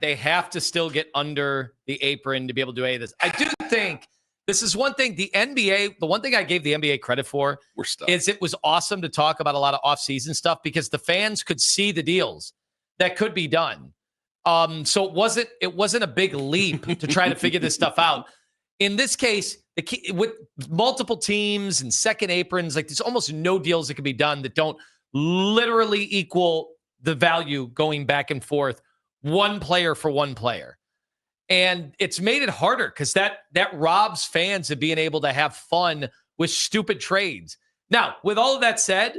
they have to still get under the apron to be able to do any of this. I do think this is one thing. The NBA, the one thing I gave the NBA credit for is it was awesome to talk about a lot of offseason stuff because the fans could see the deals that could be done. So it wasn't a big leap to try to figure this stuff out. In this case, with multiple teams and second aprons, like there's almost no deals that can be done that don't literally equal the value going back and forth, one player for one player. And it's made it harder because that robs fans of being able to have fun with stupid trades. Now, with all of that said,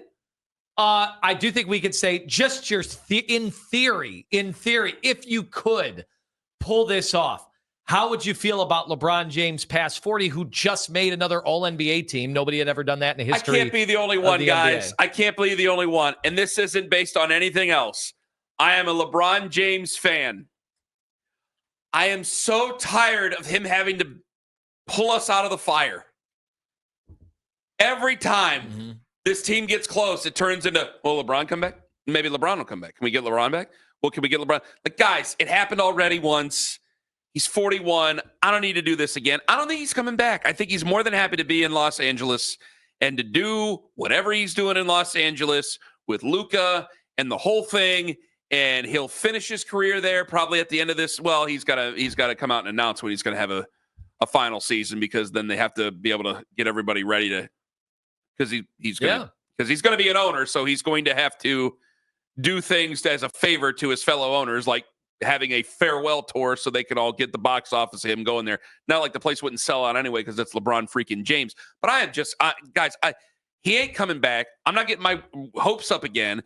I do think we could say just in theory, if you could pull this off, how would you feel about LeBron James past 40, who just made another All-NBA team? Nobody had ever done that in the history. I can't be the only one, guys. I can't be the only one. And this isn't based on anything else. I am a LeBron James fan. I am so tired of him having to pull us out of the fire. Every time this team gets close, it turns into, will LeBron come back? Maybe LeBron will come back. Can we get LeBron back? Well, can we get LeBron? Like, guys, it happened already once. He's 41. I don't need to do this again. I don't think he's coming back. I think he's more than happy to be in Los Angeles and to do whatever he's doing in Los Angeles with Luka and the whole thing. And he'll finish his career there probably at the end of this. Well, he's got to come out and announce when he's going to have a final season, because then they have to be able to get everybody ready to, because he's going to be an owner, so he's going to have to do things as a favor to his fellow owners, like having a farewell tour so they can all get the box office of him going there. Not like the place wouldn't sell out anyway because it's LeBron freaking James. But he ain't coming back. I'm not getting my hopes up again.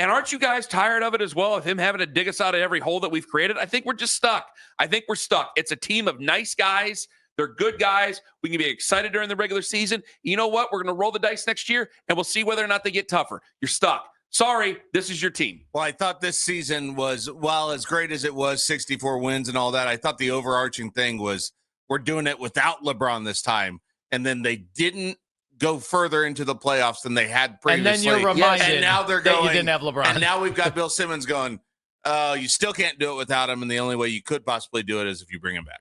And aren't you guys tired of it as well, of him having to dig us out of every hole that we've created? I think we're just stuck. It's a team of nice guys. They're good guys. We can be excited during the regular season. You know what? We're going to roll the dice next year, and we'll see whether or not they get tougher. You're stuck. Sorry, this is your team. Well, I thought this season was, while as great as it was, 64 wins and all that, I thought the overarching thing was we're doing it without LeBron this time. And then they didn't go further into the playoffs than they had previously. And then you're reminded and now they're going, you didn't have LeBron. And now we've got Bill Simmons going, you still can't do it without him, and the only way you could possibly do it is if you bring him back.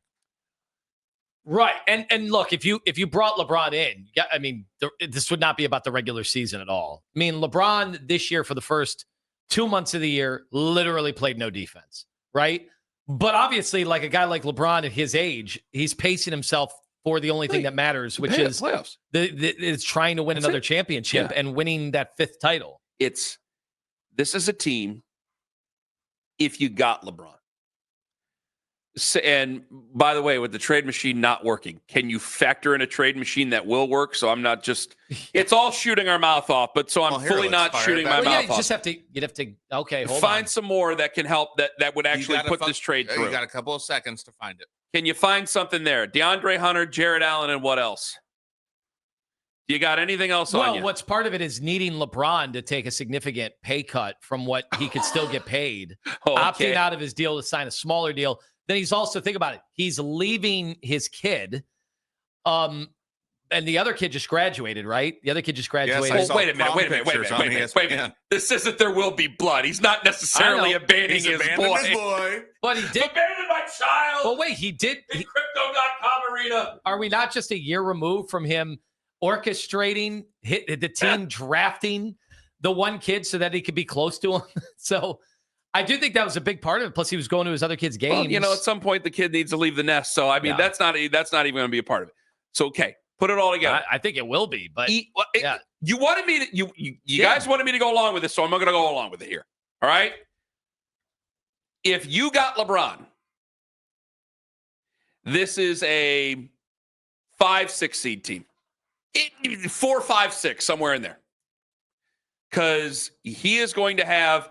Right. And look, if you brought LeBron in, this would not be about the regular season at all. I mean, LeBron this year for the first 2 months of the year literally played no defense, right? But obviously, like a guy like LeBron at his age, he's pacing himself for the only thing that matters, which is playoffs. It's trying to win another championship and winning that fifth title. This is a team, if you got LeBron. And by the way, with the trade machine not working, can you factor in a trade machine that will work? So I'm not just, it's all shooting our mouth off, but so I'm fully not shooting my mouth off. You'd have to, okay, hold on. Find some more that can help that would actually put this trade through. You got a couple of seconds to find it. Can you find something there? DeAndre Hunter, Jared Allen, and what else? You got anything else on you? Well, what's part of it is needing LeBron to take a significant pay cut from what he could still get paid, opting out of his deal to sign a smaller deal. Then he's also, think about it, he's leaving his kid. And the other kid just graduated, right? The other kid just graduated. Yes, wait a minute. This isn't There Will Be Blood. He's not necessarily abandoning his boy. But he did. Abandoned my child. Well, wait, he did. In Crypto.com arena. Are we not just a year removed from him orchestrating the team drafting the one kid so that he could be close to him? So I do think that was a big part of it. Plus, he was going to his other kids' games. Well, at some point, the kid needs to leave the nest. So, I mean, that's not even going to be a part of it. So, okay, put it all together. I think it will be, but you wanted me to. You guys wanted me to go along with this, so I'm going to go along with it here. All right. If you got LeBron, this is a 5-6 seed team, 4, 5, 6, somewhere in there, because he is going to have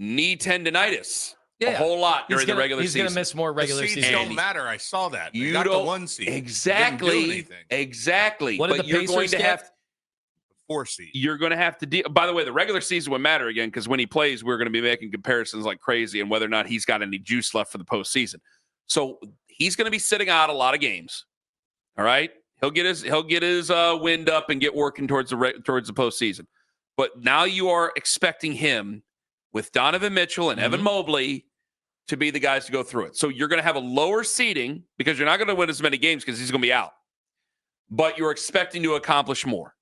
knee tendonitis a whole lot during the regular season. He's going to miss more regular season. Seeds don't matter. I saw that. You got the 1 seed. Exactly. What did the Pacers get? 4 seed. You're going to have to deal. By the way, the regular season would matter again, because when he plays, we're going to be making comparisons like crazy and whether or not he's got any juice left for the postseason. So he's going to be sitting out a lot of games. All right, he'll get his wind up and get working towards the postseason. But now you are expecting him with Donovan Mitchell and Evan Mobley to be the guys to go through it. So you're going to have a lower seeding because you're not going to win as many games because he's going to be out. But you're expecting to accomplish more.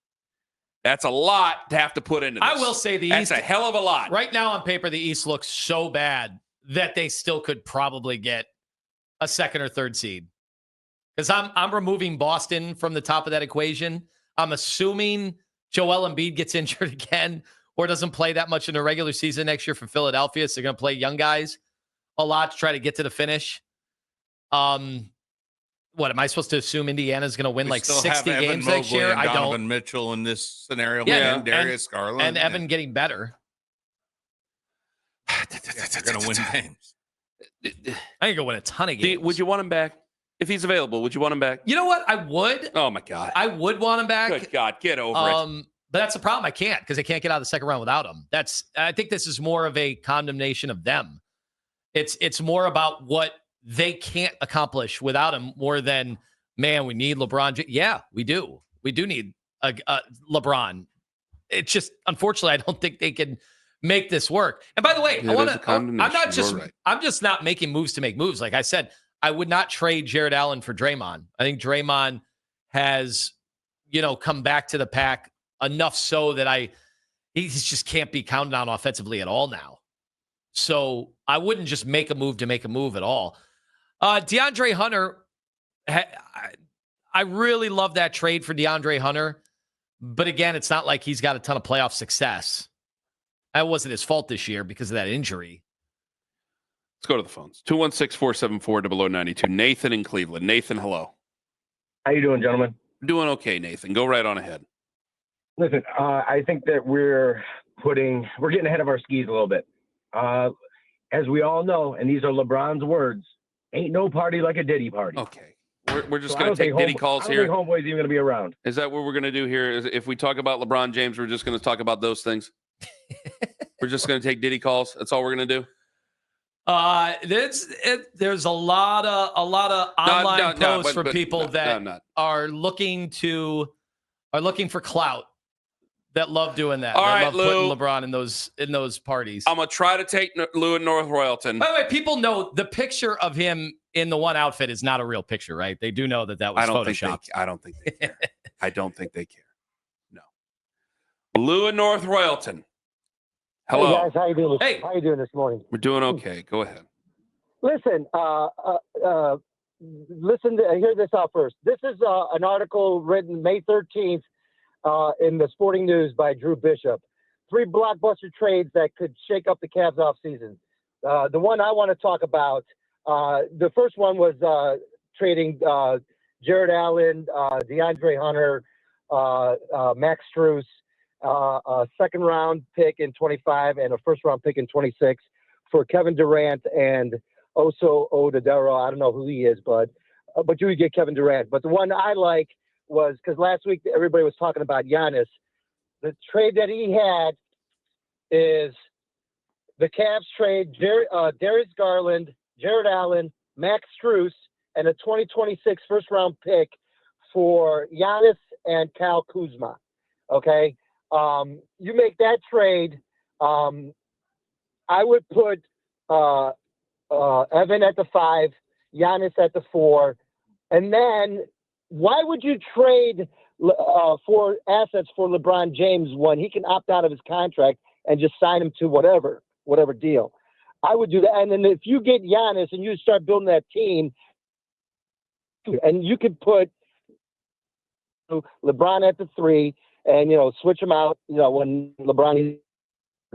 That's a lot to have to put into this. I will say That's a hell of a lot. Right now on paper, the East looks so bad that they still could probably get a second or third seed. Because I'm removing Boston from the top of that equation. I'm assuming Joel Embiid gets injured again or doesn't play that much in the regular season next year for Philadelphia. So they're going to play young guys a lot to try to get to the finish. What am I supposed to assume Indiana's going to win like 60 games next year? I don't. Donovan Mitchell in this scenario. Yeah, and Darius Garland. And Evan getting better. They're going to win games. I think he'll win a ton of games. Would you want him back? If he's available, would you want him back? You know what? I would. Oh, my God. I would want him back. Good God, get over it. But that's the problem. I can't because I can't get out of the second round without him. I think this is more of a condemnation of them. It's more about what they can't accomplish without him more than, man, we need LeBron. Yeah, we do. We do need a LeBron. It's just, unfortunately, I don't think they can make this work. And by the way, I'm just not making moves to make moves. Like I said, I would not trade Jared Allen for Draymond. I think Draymond has, come back to the pack enough so that he just can't be counted on offensively at all now. So I wouldn't just make a move to make a move at all. DeAndre Hunter, I really love that trade for DeAndre Hunter. But again, it's not like he's got a ton of playoff success. That wasn't his fault this year because of that injury. Let's go to the phones. 216-474-0092. Nathan in Cleveland. Nathan, hello. How you doing, gentlemen? Doing okay, Nathan. Go right on ahead. Listen, I think that we're getting ahead of our skis a little bit. As we all know, and these are LeBron's words, ain't no party like a Diddy party. Okay. We're just going to take Diddy calls here. I don't think Homeboy's even going to be around. Is that what we're going to do here? Is if we talk about LeBron James, we're just going to talk about those things? We're just going to take Diddy calls? That's all we're going to do? There's a lot of online posts from people that are looking for clout, that love doing that. All right, love Lou. putting LeBron in those parties. I'm gonna try to take Lou in North Royalton. By the way, people know the picture of him in the one outfit is not a real picture, right? They do know that was photoshopped. I don't think they care. I don't think they care. No. Lou in North Royalton. Hello. Hey guys, how you doing? Hey. How you doing this morning? We're doing okay. Go ahead. Listen, hear this out first. This is an article written May 13th in the Sporting News by Drew Bishop. 3 blockbuster trades that could shake up the Cavs offseason. The one I want to talk about, the first one was trading Jared Allen, DeAndre Hunter, Max Strus, a second-round pick in 25 and a first-round pick in 26 for Kevin Durant and Oso Odedero. I don't know who he is, but you would get Kevin Durant. But the one I like was, because last week everybody was talking about Giannis, the trade that he had is the Cavs trade Darius Garland, Jared Allen, Max Strus, and a 2026 first-round pick for Giannis and Kyle Kuzma. Okay? You make that trade, I would put Evan at the 5, Giannis at the 4, and then why would you trade for assets for LeBron James when he can opt out of his contract and just sign him to whatever deal? I would do that. And then if you get Giannis and you start building that team, and you could put LeBron at the 3 and, switch him out, when LeBron...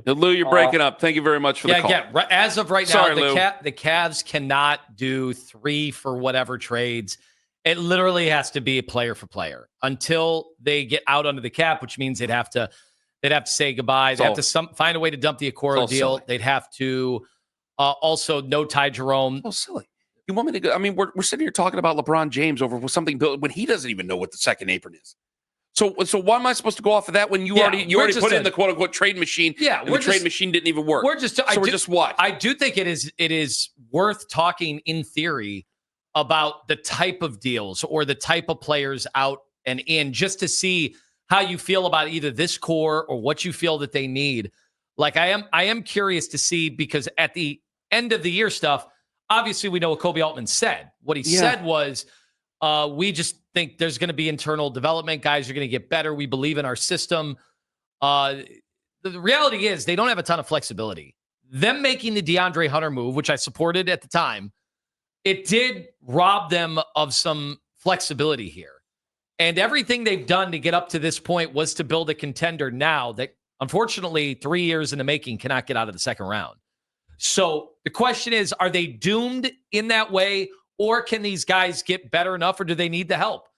Lou, you're breaking up. Thank you very much for the call. Yeah. As of right Sorry, now, the Cavs cannot do 3 for whatever trades. It literally has to be player for player until they get out under the cap, which means they'd have to say goodbye. They have to find a way to dump the Okoro deal. Silly. They'd have to also no Ty Jerome. Oh, silly. You want me to go? I mean, we're sitting here talking about LeBron James over something built when he doesn't even know what the second apron is. So why am I supposed to go off of that when you already put in the quote unquote trade machine? Yeah, the trade machine didn't even work. We're just what? I do think it is worth talking in theory about the type of deals or the type of players out and in, just to see how you feel about either this core or what you feel that they need. Like I am curious to see, because at the end of the year stuff, obviously we know what Kobe Altman said. What he said was, we just think there's going to be internal development. Guys are going to get better. We believe in our system. The reality is they don't have a ton of flexibility. Them making the DeAndre Hunter move, which I supported at the time, it did rob them of some flexibility here. And everything they've done to get up to this point was to build a contender now that, unfortunately, 3 years in the making cannot get out of the second round. So the question is, are they doomed in that way, or can these guys get better enough, or do they need the help?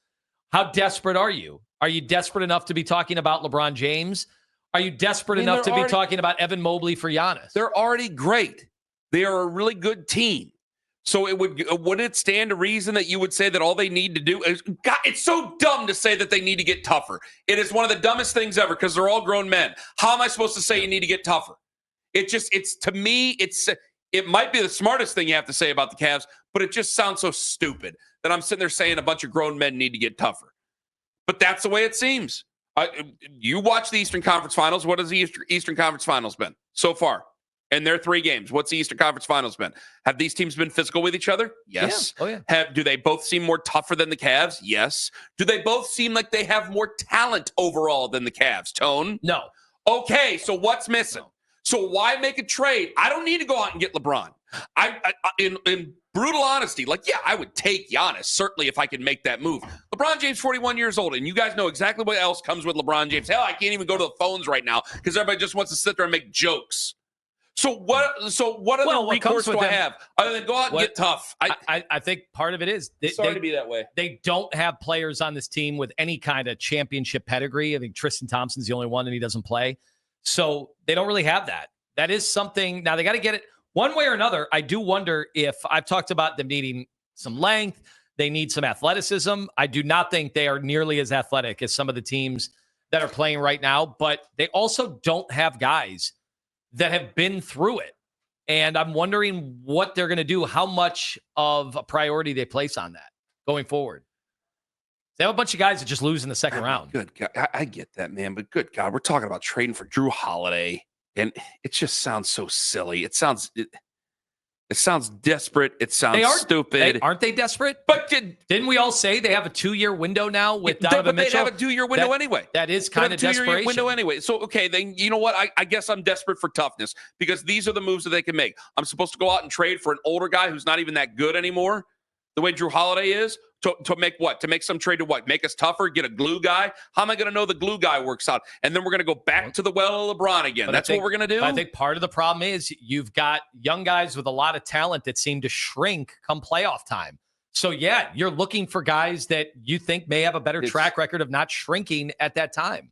How desperate are you? Are you desperate enough to be talking about LeBron James? Are you desperate enough to be talking about Evan Mobley for Giannis? They're already great. They are a really good team. So would it stand to reason that you would say that all they need to do is, God, it's so dumb to say that they need to get tougher. It is one of the dumbest things ever because they're all grown men. How am I supposed to say you need to get tougher? To me, it might be the smartest thing you have to say about the Cavs, but it just sounds so stupid that I'm sitting there saying a bunch of grown men need to get tougher. But that's the way it seems. You watch the Eastern Conference Finals. What has the Eastern Conference Finals been so far? In their 3 games, what's the Eastern Conference Finals been? Have these teams been physical with each other? Yes. Yeah. Oh, yeah. Do they both seem more tougher than the Cavs? Yes. Do they both seem like they have more talent overall than the Cavs? Tone? No. Okay, so what's missing? No. So why make a trade? I don't need to go out and get LeBron. In brutal honesty, I would take Giannis, certainly, if I could make that move. LeBron James, 41 years old, and you guys know exactly what else comes with LeBron James. Hell, I can't even go to the phones right now because everybody just wants to sit there and make jokes. So what other recourse do I have other than go out and get tough? I think part of it is to be that way. They don't have players on this team with any kind of championship pedigree. I think Tristan Thompson's the only one, and he doesn't play. So they don't really have that. That is something. Now, they got to get it one way or another. I do wonder if I've talked about them needing some length. They need some athleticism. I do not think they are nearly as athletic as some of the teams that are playing right now, but they also don't have guys that have been through it. And I'm wondering what they're going to do, how much of a priority they place on that going forward. They have a bunch of guys that just lose in the second round. Good God. I get that, man. But good God, we're talking about trading for Drew Holiday. And it just sounds so silly. It sounds desperate. It sounds stupid. Aren't they desperate? But didn't we all say they have a 2-year window now with Donovan Mitchell? But they have a 2-year window anyway. That is kind of desperation. 2-year window anyway. So, okay, then you know what? I guess I'm desperate for toughness because these are the moves that they can make. I'm supposed to go out and trade for an older guy who's not even that good anymore, the way Drew Holiday is. To make what? To make some trade to what? Make us tougher? Get a glue guy? How am I going to know the glue guy works out? And then we're going to go back to the well of LeBron again. That's what we're going to do? I think part of the problem is you've got young guys with a lot of talent that seem to shrink come playoff time. So, yeah, you're looking for guys that you think may have a better track record of not shrinking at that time.